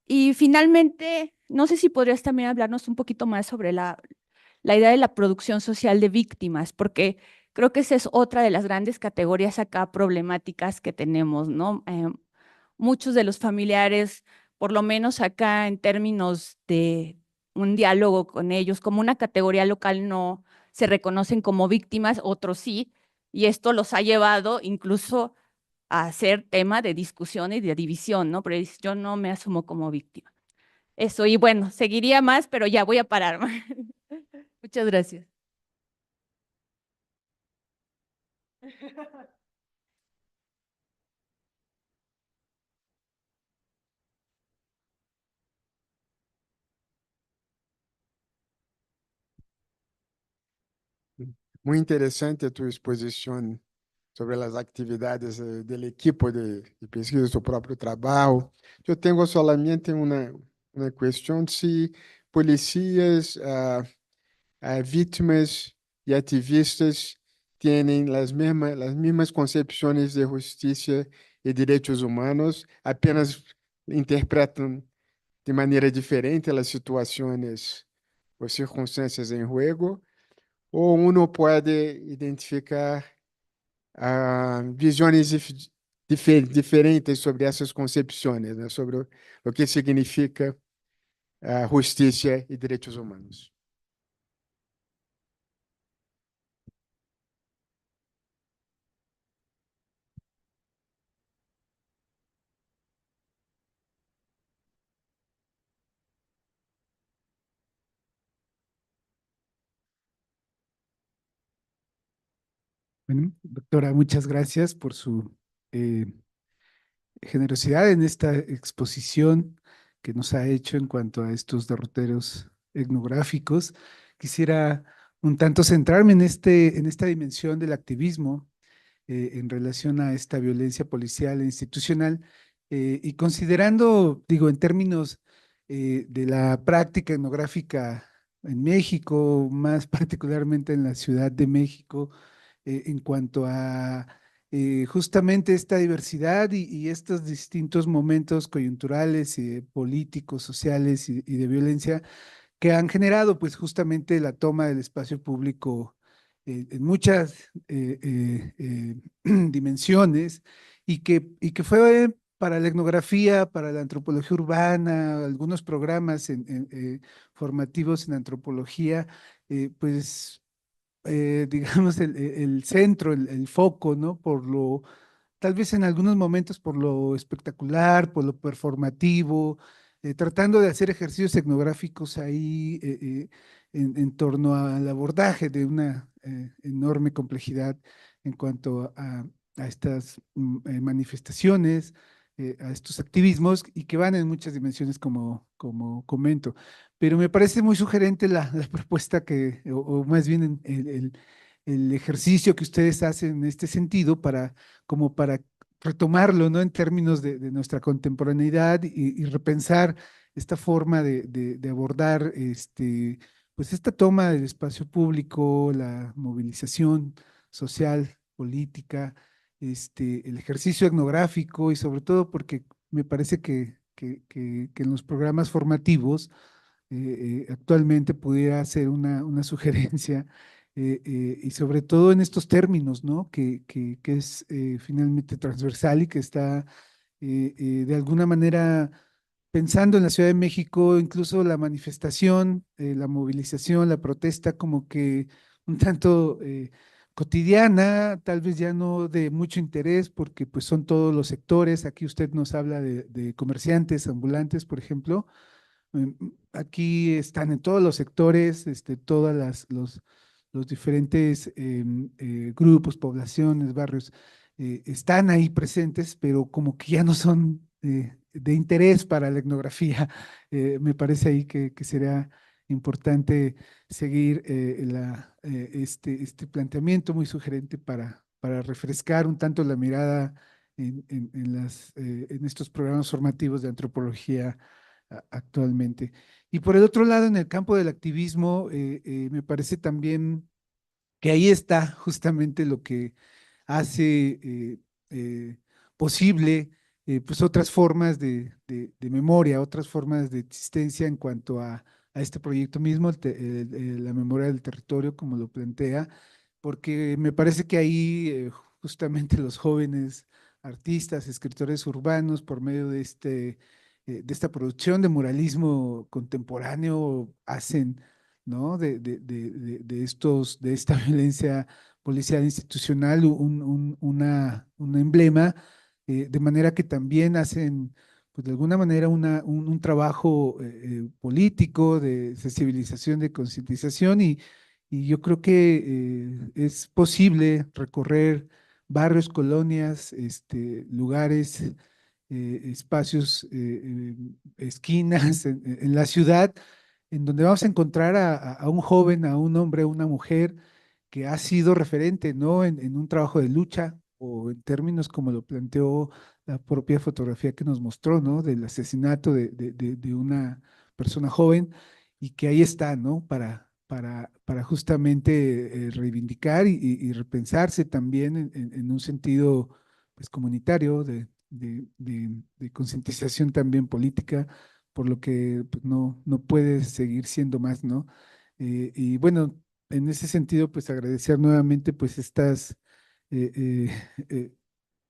Y finalmente, no sé si podrías también hablarnos un poquito más sobre la idea de la producción social de víctimas, porque creo que esa es otra de las grandes categorías acá problemáticas que tenemos, ¿no? Muchos de los familiares, por lo menos acá en términos de un diálogo con ellos, como una categoría local no se reconocen como víctimas, otros sí, y esto los ha llevado incluso a ser tema de discusión y de división, ¿no? Pero yo no me asumo como víctima. Eso, y bueno, seguiría más, pero ya voy a parar. Muchas gracias. Muy interesante tu exposición sobre las actividades del equipo de pesquisa de su propio trabajo. Yo tengo solamente una cuestión, si policías, víctimas y activistas tienen las mismas concepciones de justicia y derechos humanos, apenas interpretan de manera diferente las situaciones o circunstancias en juego, o uno puede identificar visões diferentes sobre essas concepções, né? Sobre o que significa justiça e direitos humanos. Bueno, doctora, muchas gracias por su eh, generosidad en esta exposición que nos ha hecho en cuanto a estos derroteros etnográficos. Quisiera un tanto centrarme en esta dimensión del activismo en relación a esta violencia policial e institucional y considerando, digo, en términos de la práctica etnográfica en México, más particularmente en la Ciudad de México, en cuanto a justamente esta diversidad y estos distintos momentos coyunturales, políticos, sociales y de violencia que han generado pues justamente la toma del espacio público en muchas dimensiones y que fue para la etnografía, para la antropología urbana, algunos programas formativos en antropología, pues digamos, el centro, el foco, ¿no? Tal vez en algunos momentos por lo espectacular, por lo performativo, tratando de hacer ejercicios etnográficos ahí en torno al abordaje de una enorme complejidad en cuanto a estas manifestaciones, a estos activismos y que van en muchas dimensiones como comento. Pero me parece muy sugerente la propuesta o más bien el ejercicio que ustedes hacen en este sentido como para retomarlo, ¿no? En términos de nuestra contemporaneidad y repensar esta forma de abordar pues esta toma del espacio público, la movilización social, política, el ejercicio etnográfico y sobre todo porque me parece que en los programas formativos actualmente pudiera ser una sugerencia y sobre todo en estos términos, ¿no? Que es finalmente transversal y que está de alguna manera pensando en la Ciudad de México, incluso la manifestación, la movilización, la protesta, como que un tanto cotidiana, tal vez ya no de mucho interés, porque pues son todos los sectores. Aquí usted nos habla de comerciantes, ambulantes, por ejemplo. Aquí están en todos los sectores, todas los diferentes grupos, poblaciones, barrios, están ahí presentes, pero como que ya no son de interés para la etnografía. Me parece ahí que será importante seguir este planteamiento muy sugerente para refrescar un tanto la mirada en estos programas formativos de antropología actualmente. Y por el otro lado, en el campo del activismo, me parece también que ahí está justamente lo que hace posible pues otras formas de memoria, otras formas de existencia en cuanto a este proyecto mismo, la memoria del territorio, como lo plantea, porque me parece que ahí justamente los jóvenes artistas, escritores urbanos, por medio de esta producción de muralismo contemporáneo, hacen, ¿no? De esta violencia policial institucional un emblema, de manera que también hacen, pues de alguna manera, un trabajo político de sensibilización, de concientización y yo creo que es posible recorrer barrios, colonias, lugares, espacios, esquinas en la ciudad, en donde vamos a encontrar a un joven, a un hombre, a una mujer que ha sido referente, ¿no? En un trabajo de lucha o en términos como lo planteó la propia fotografía que nos mostró, ¿no? Del asesinato de una persona joven y que ahí está, ¿no? Para justamente reivindicar y repensarse también en un sentido, pues, comunitario, de concientización también política, por lo que pues, no puede seguir siendo más, ¿no? Y bueno, en ese sentido, pues agradecer nuevamente pues estas eh,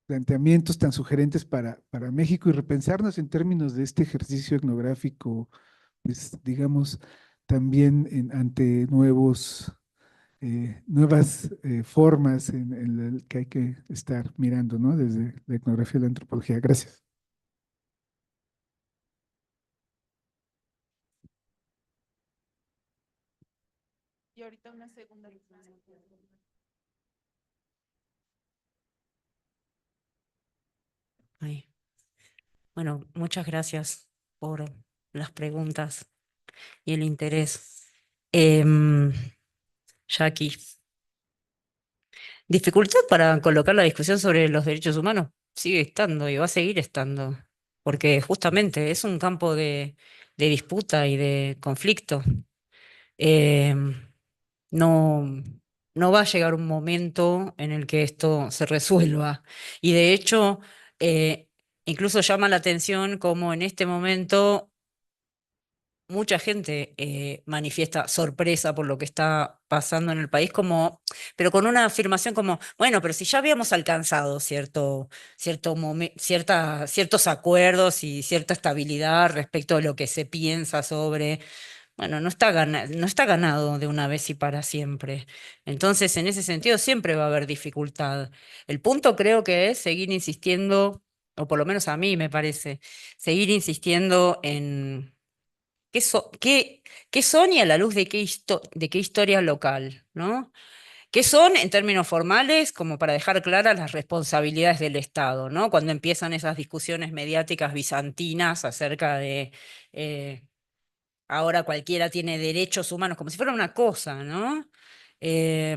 planteamientos tan sugerentes para México y repensarnos en términos de este ejercicio etnográfico, pues digamos, también ante nuevas formas en el que hay que estar mirando, ¿no? Desde la etnografía y la antropología. Gracias. Y ahorita una segunda. Ay, bueno, muchas gracias por las preguntas y el interés. Jackie, dificultad para colocar la discusión sobre los derechos humanos sigue estando y va a seguir estando, porque justamente es un campo de disputa y de conflicto. Em, no, no va a llegar un momento en el que esto se resuelva. Y de hecho, incluso llama la atención como en este momento mucha gente manifiesta sorpresa por lo que está pasando en el país, pero con una afirmación como, bueno, pero si ya habíamos alcanzado ciertos acuerdos y cierta estabilidad respecto a lo que se piensa sobre, bueno, no está ganado de una vez y para siempre. Entonces, en ese sentido, siempre va a haber dificultad. El punto creo que es seguir insistiendo, o por lo menos a mí me parece, seguir insistiendo en qué son y a la luz de de qué historia local, ¿no? ¿Qué son en términos formales, como para dejar claras las responsabilidades del Estado, ¿no? Cuando empiezan esas discusiones mediáticas bizantinas acerca de ahora cualquiera tiene derechos humanos, como si fuera una cosa, ¿no? Que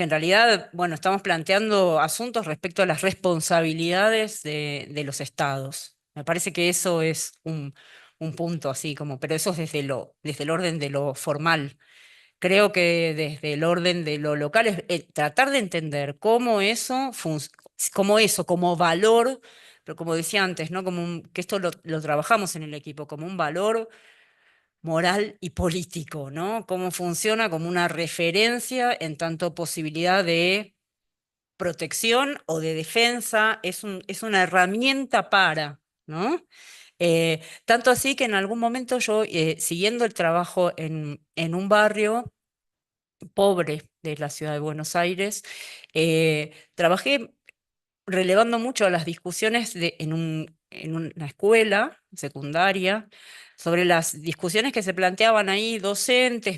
en realidad, bueno, estamos planteando asuntos respecto a las responsabilidades de los estados. Me parece que eso es un punto así, pero eso es desde el orden de lo formal. Creo que desde el orden de lo local es tratar de entender cómo eso, como valor, pero como decía antes, ¿no? Que esto lo trabajamos en el equipo, como un valor moral y político, ¿no? Cómo funciona como una referencia en tanto posibilidad de protección o de defensa, es una herramienta ¿no? Tanto así que en algún momento yo, siguiendo el trabajo en un barrio pobre de la ciudad de Buenos Aires, trabajé relevando mucho las discusiones en una escuela secundaria sobre las discusiones que se planteaban ahí docentes,